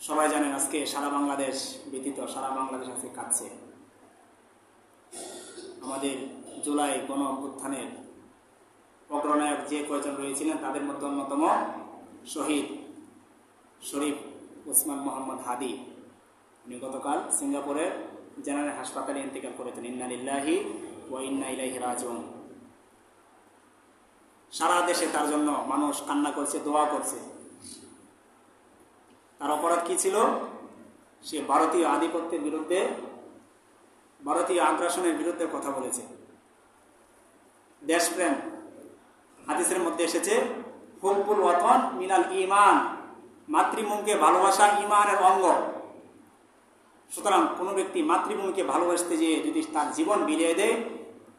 সবাই জানেন আজকে সারা বাংলাদেশ ব্যতীত সারা বাংলাদেশ আজকে কাঁদছে। আমাদের জুলাই গণ অভ্যুত্থানের অগ্রনায়ক যে কয়েকজন রয়েছিলেন তাদের মধ্যে অন্যতম শহীদ শরীফ ওসমান মোহাম্মদ হাদি। উনি গতকাল সিঙ্গাপুরের জেনারেল হাসপাতালে ইন্তেকাল করেছেন। ইন্না লিল্লাহি ওয়া ইন্না ইলাইহি রাজিউন। সারা দেশে তার জন্য মানুষ কান্না করছে, দোয়া করছে। তার অপরাধ কি ছিল? সে ভারতীয় আধিপত্যের বিরুদ্ধে, ভারতীয় আগ্রাসনের বিরুদ্ধে কথা বলেছে। দেশপ্রেম, হাদিসের মধ্যে এসেছে হুব্বুল ওয়াতন মিনাল ঈমান, মাতৃভূমিকে ভালোবাসা ঈমানের অঙ্গ। সুতরাং কোনো ব্যক্তি মাতৃভূমিকে ভালোবাসতে যেয়ে যদি তার জীবন বিলিয়ে দেয়,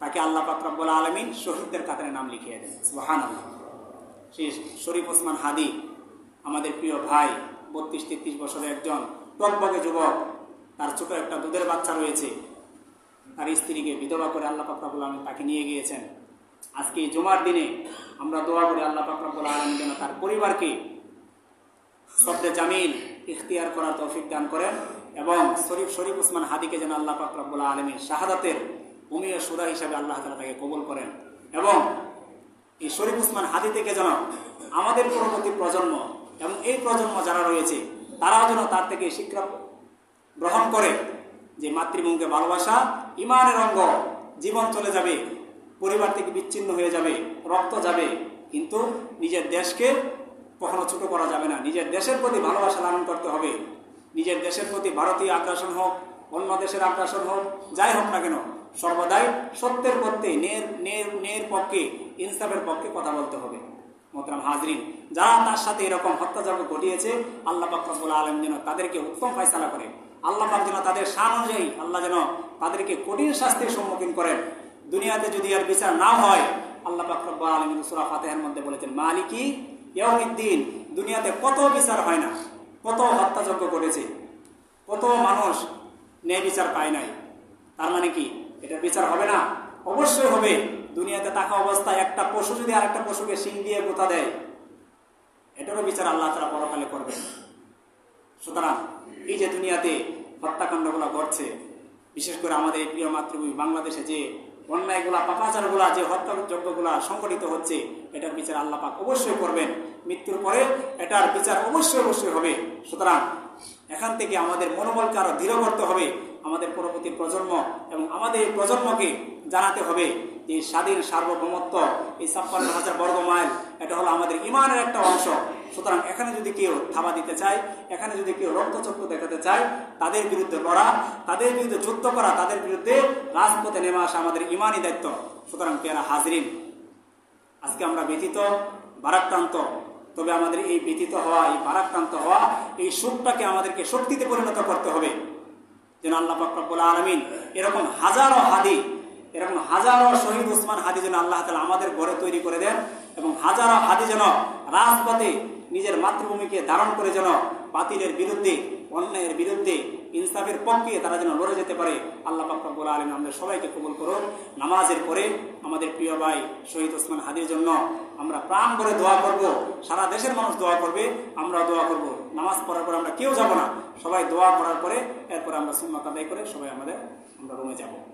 তাকে আল্লাহ পাক রব্বুল আলামিন শহীদদের কাতারে নাম লিখিয়ে দেন। সুবহানাল্লাহ। সেই শরীফ ওসমান হাদি আমাদের প্রিয় ভাই, 32-33 বছরের একজন টকবকে যুবক। তার ছোট একটা দুধের বাচ্চা রয়েছে। তার স্ত্রীকে বিধবা করে আল্লাহ পাক রব্বুল আলামিন তাকে নিয়ে গিয়েছেন। আজকে এই জুমার দিনে আমরা দোয়া করি আল্লাহ পাক রব্বুল আলামিন যেন তার পরিবারকে সবরে জামিল ইখতিয়ার করার তৌফিক দান করেন এবং শরীফ ওসমান হাদিকে যেন আল্লাহ পাক রব্বুল আলামিন শাহাদাতের উমিয়া সুরা হিসাবে আল্লাহ তাআলা তাকে কবুল করেন এবং এই শরীফ ওসমান হাদি থেকে যেন আমাদের পরবর্তী প্রজন্ম এবং এই প্রজন্ম যারা রয়েছে তারাও যেন তার থেকে শিক্ষা গ্রহণ করে যে মাতৃভূমিকে ভালোবাসা ঈমানের অঙ্গ। জীবন চলে যাবে, পরিবার থেকে বিচ্ছিন্ন হয়ে যাবে, রক্ত যাবে, কিন্তু নিজের দেশকে কখনো ছোট করা যাবে না। নিজের দেশের প্রতি ভালোবাসা লালন করতে হবে। নিজের দেশের প্রতি ভারতীয় আগ্রাসন হোক, অন্য দেশের আগ্রাসন হোক, যাই হোক না কেন, সর্বদাই সত্যের পক্ষে, ন্যায়ের পক্ষে, ইনসাফের পক্ষে কথা বলতে হবে। মোহতারাম হাজরিন, যারা তার সাথে এরকম হত্যাযজ্ঞ ঘটিয়েছে, আল্লাহ পাক রব্বুল আলামিন যেন তাদেরকে উত্তম ফয়সালা করে। আল্লাহ পাক যেন তাদের শান অনুযায়ী আল্লাহ যেন তাদেরকে কঠিন শাস্তির সম্মুখীন করেন। দুনিয়াতে যদি আর বিচার না হয়, আল্লাহ পাক রব্বুল আলামিন সূরা ফাতিহার মধ্যে বলেছেন মালিকি ইয়াউমিদ্দিন। দুনিয়াতে কত বিচার হয় না, কত হত্যাযজ্ঞ করেছে, কত মানুষ ন্যায় বিচার পায় নাই। তার মানে কি এটা বিচার হবে না? অবশ্যই হবে। দুনিয়াতে থাকা অবস্থায় একটা পশু যদি আরেকটা পশুকে শিং দিয়ে গোতা দেয়, এটারও বিচার আল্লাহ তাআলা পরকালে করবেন। সুতরাং এই যে দুনিয়াতে হত্যাকাণ্ডগুলো ঘটছে, বিশেষ করে আমাদের এই প্রিয় মাতৃভূমি বাংলাদেশে যে অন্যায়গুলা, পাপাচারগুলা, যে হত্যাযজ্ঞগুলা সংঘটিত হচ্ছে, এটার বিচার আল্লাহ পাক অবশ্যই করবেন। মৃত্যুর পরে এটার বিচার অবশ্যই হবে। সুতরাং এখান থেকে আমাদের মনোবলকে আরো দৃঢ় করতে হবে। আমাদের পরবর্তী প্রজন্ম এবং আমাদের এই প্রজন্মকে জানাতে হবে যে স্বাধীন সার্বভৌমত্ব, এই 56,000 বর্গ মাইল, এটা হলো আমাদের ঈমানের একটা অংশ। সুতরাং এখানে যদি কেউ থাবা দিতে চায়, এখানে যদি কেউ রক্তচক্ষু দেখাতে চায়, তাদের বিরুদ্ধে লড়া, তাদের বিরুদ্ধে যুদ্ধ করা, তাদের বিরুদ্ধে রাজপথে নেমে আসা আমাদের ঈমানি দায়িত্ব। সুতরাং প্রিয় হাজরিন, আজকে আমরা ব্যথিত, ভারাক্রান্ত। তবে আমাদের এই ব্যথিত হওয়া, এই ভারাক্রান্ত হওয়া, এই সুখটাকে আমাদেরকে শক্তিতে পরিণত করতে হবে। যেন আল্লাহ পাক রব্বুল আলামিন এরকম হাজারো হাদি, এরকম হাজারো শহীদ ওসমান হাদি যেন আল্লাহ তাআলা আমাদের ঘরে তৈরি করে দেন এবং হাজারো হাদি যেন রাজপথে নিজের মাতৃভূমিকে ধারণ করে যেন বাতিলের বিরুদ্ধে, অন্যায়ের বিরুদ্ধে, ইনসাফের পক্ষে তারা যেন লড়ে যেতে পারে। আল্লাহ পাক রব্বুল আলামিন আমাদের সবাইকে কবুল করুন। নামাজের পরে আমাদের প্রিয় ভাই শহীদ ওসমান হাদির জন্য আমরা প্রাণ ভরে দোয়া করব। সারা দেশের মানুষ দোয়া করবে, আমরা দোয়া করব। নামাজ পড়ার পরে আমরা কেউ যাব না, সবাই দোয়া করার পরে এরপরে আমরা সুন্নাত আদায় করে সবাই আমরা রুমে যাব।